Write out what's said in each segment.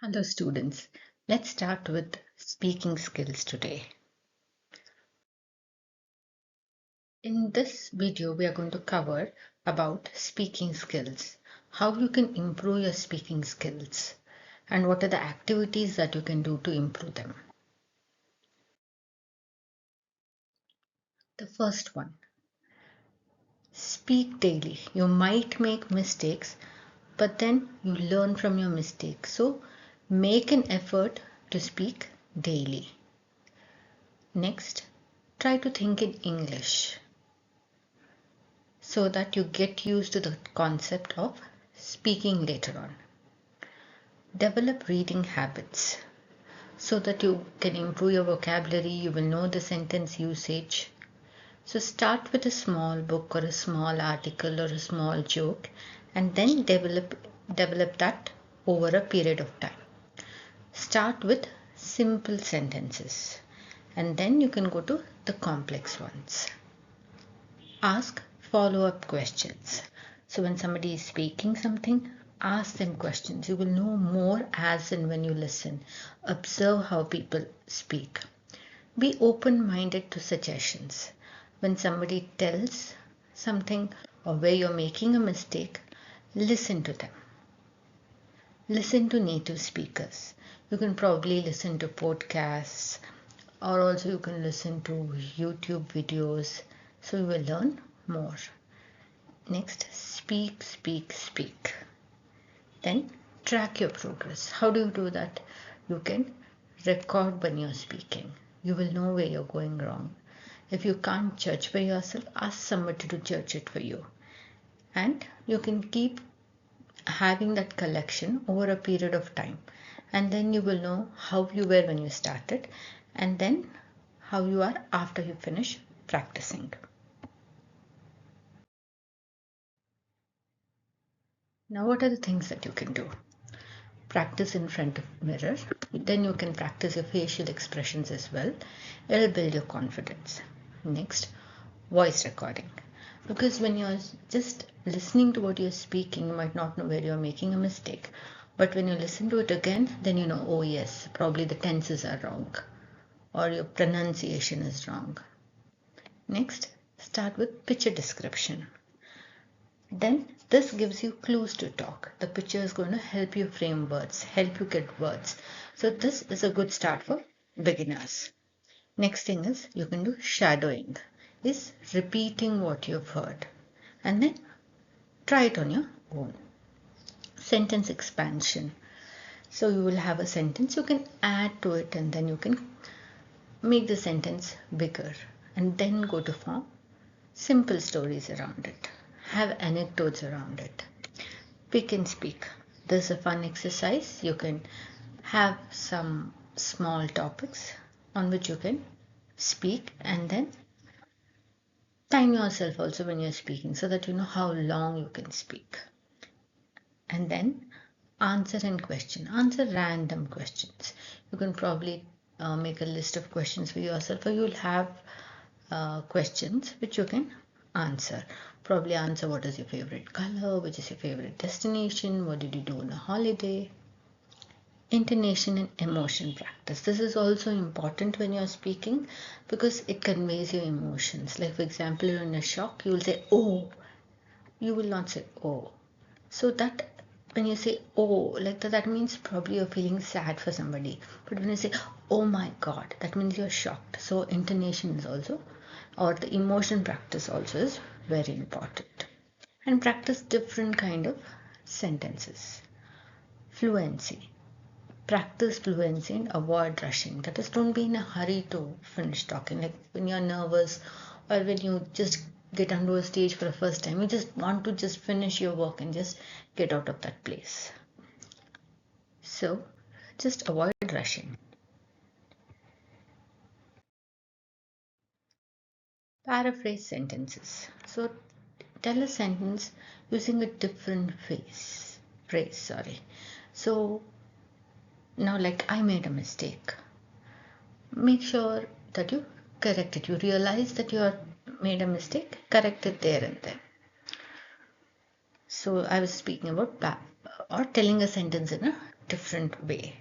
Hello students, let's start with speaking skills today. In this video, we are going to cover about speaking skills, how you can improve your speaking skills, and what are the activities that you can do to improve them. The first one, speak daily. You might make mistakes, but then you learn from your mistakes. So make an effort to speak daily. Next, try to think in English, so that you get used to the concept of speaking later on. Develop reading habits so that you can improve your vocabulary, you will know the sentence usage. So start with a small book or a small article or a small joke and then develop that over a period of time. Start with simple sentences and then you can go to the complex ones. Ask follow-up questions. So when somebody is speaking something, ask them questions. You will know more as and when you listen. Observe how people speak. Be open-minded to suggestions. When somebody tells something or where you're making a mistake, listen to them. Listen to native speakers. You can probably listen to podcasts or also you can listen to YouTube videos, so you will learn more. Next, speak, speak, speak. Then track your progress. How do you do that? You can record when you're speaking. You will know where you're going wrong. If you can't judge by yourself, ask somebody to judge it for you. And you can keep having that collection over a period of time. And then you will know how you were when you started and then how you are after you finish practicing. Now, what are the things that you can do? Practice in front of mirror. Then you can practice your facial expressions as well. It'll build your confidence. Next, voice recording. Because when you're just listening to what you're speaking, you might not know where you're making a mistake. But when you listen to it again, then you know, oh yes, probably the tenses are wrong or your pronunciation is wrong. Next, start with picture description. Then this gives you clues to talk. The picture is going to help you frame words, help you get words. So this is a good start for beginners. Next thing is you can do shadowing, is repeating what you've heard and then try it on your own. Sentence expansion. So you will have a sentence, you can add to it and then you can make the sentence bigger and then go to form simple stories around it. Have anecdotes around it. Pick and speak. This is a fun exercise. You can have some small topics on which you can speak and then time yourself also when you're speaking so that you know how long you can speak. And then answer and question. Answer random questions. You can probably make a list of questions for yourself or you'll have questions which you can answer. Probably answer what is your favorite color, which is your favorite destination, what did you do on a holiday. Intonation and emotion practice. This is also important when you're speaking because it conveys your emotions. Like for example, you're in a shock, you will say oh, you will not say oh. So that when you say oh like that means probably you're feeling sad for somebody, but when you say oh my god, that means you're shocked. So intonation is also, or the emotion practice also is very important. And practice different kind of sentences. Fluency. Practice fluency and avoid rushing. That is, don't be in a hurry to finish talking. Like when you're nervous or when you just get onto a stage for the first time, you just want to just finish your work and just get out of that place. So just avoid rushing. Paraphrase sentences. So tell a sentence using a different phrase. So now, like, I made a mistake. Make sure that you correct it. You realize that you have made a mistake, correct it there and then. So I was speaking about or telling a sentence in a different way.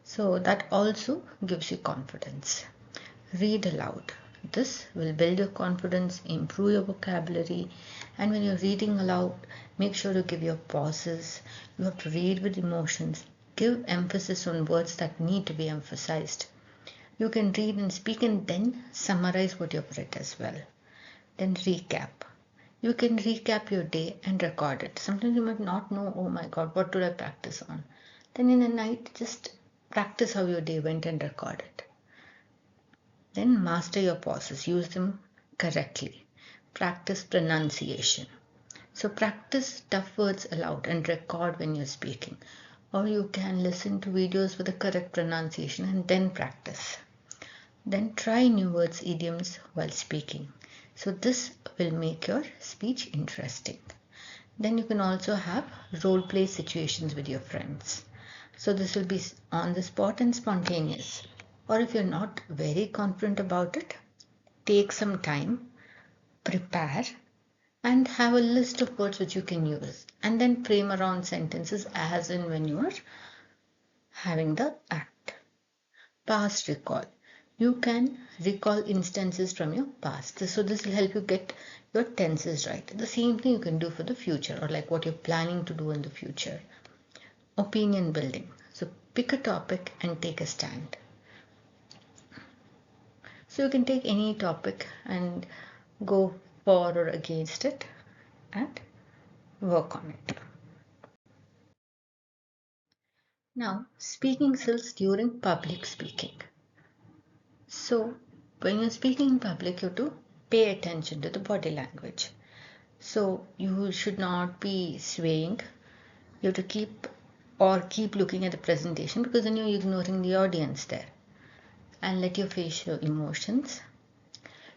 So that also gives you confidence. Read aloud. This will build your confidence, improve your vocabulary, and when you're reading aloud, make sure to give your pauses. You have to read with emotions. Give emphasis on words that need to be emphasized. You can read and speak and then summarize what you've read as well. Then recap. You can recap your day and record it. Sometimes you might not know, oh my god, what did I practice on? Then in the night, just practice how your day went and record it. Then master your pauses, use them correctly. Practice pronunciation. So practice tough words aloud and record when you're speaking. Or you can listen to videos with the correct pronunciation and then practice. Then try new words, idioms while speaking. So this will make your speech interesting. Then you can also have role play situations with your friends. So this will be on the spot and spontaneous. Or if you're not very confident about it, take some time, prepare, and have a list of words which you can use. And then frame around sentences as and when you are having the act. Past recall. You can recall instances from your past. So this will help you get your tenses right. The same thing you can do for the future, or like what you're planning to do in the future. Opinion building. So pick a topic and take a stand. So you can take any topic and go for or against it and work on it. Now, speaking skills during public speaking. So when you're speaking in public, you have to pay attention to the body language. So you should not be swaying. You have to keep looking at the presentation, because then you're ignoring the audience there. And let your face show emotions.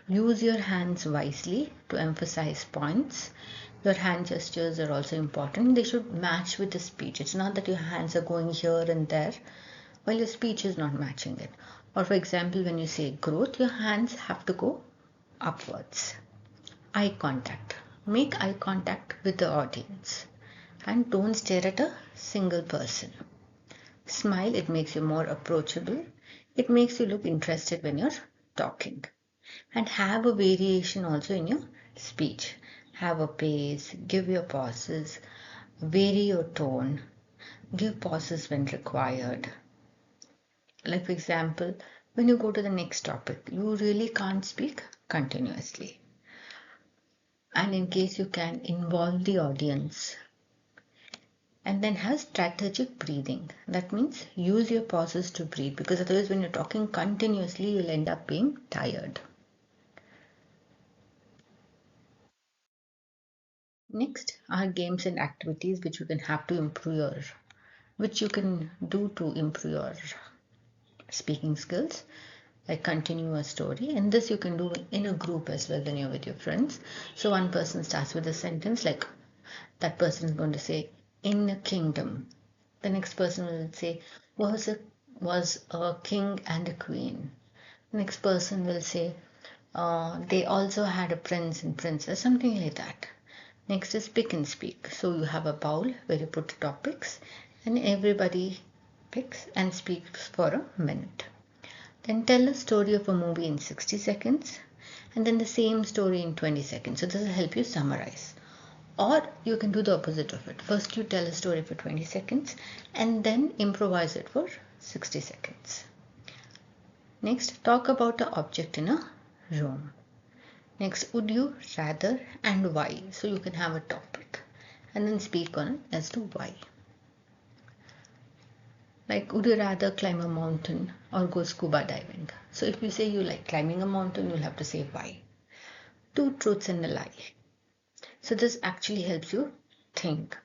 Use your hands wisely to emphasize points. Your hand gestures are also important. They should match with the speech. It's not that your hands are going here and there while your speech is not matching it. Or for example, when you say growth, your hands have to go upwards. Eye contact. Make eye contact with the audience and don't stare at a single person. Smile, it makes you more approachable. It makes you look interested when you're talking. And have a variation also in your speech. Have a pace, give your pauses, vary your tone, give pauses when required. Like for example, when you go to the next topic, you really can't speak continuously. And in case you can, involve the audience. And then have strategic breathing. That means use your pauses to breathe, because otherwise when you're talking continuously, you'll end up being tired. Next are games and activities which you can have to improve which you can do to improve your speaking skills, like continue a story. And this you can do in a group as well when you're with your friends. So one person starts with a sentence, like that person is going to say, in a kingdom. The next person will say, was a king and a queen. The next person will say, they also had a prince and princess, something like that. Next is pick and speak. So you have a bowl where you put topics and everybody picks and speaks for a minute. Then tell a story of a movie in 60 seconds and then the same story in 20 seconds. So this will help you summarize. Or you can do the opposite of it. First you tell a story for 20 seconds and then improvise it for 60 seconds. Next, talk about an object in a room. Next, would you rather and why? So you can have a topic and then speak on it as to why. Like, would you rather climb a mountain or go scuba diving? So if you say you like climbing a mountain, you'll have to say why. Two truths and a lie. So this actually helps you think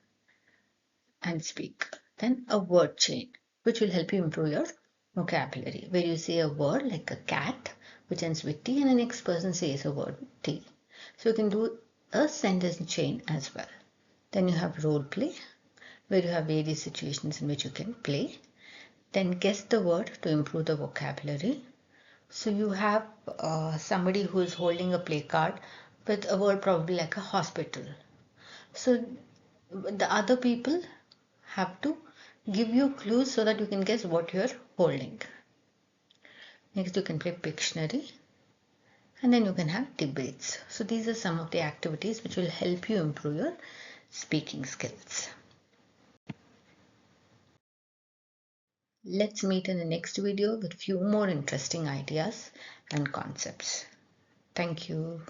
and speak. Then a word chain, which will help you improve your vocabulary, where you say a word like a cat, which ends with T, and the next person says a word T. So you can do a sentence chain as well. Then you have role play, where you have various situations in which you can play. Then guess the word to improve the vocabulary. So you have somebody who is holding a play card with a word probably like a hospital. So the other people have to give you clues so that you can guess what you're holding. Next, you can play Pictionary, and then you can have debates. So these are some of the activities which will help you improve your speaking skills. Let's meet in the next video with few more interesting ideas and concepts. Thank you.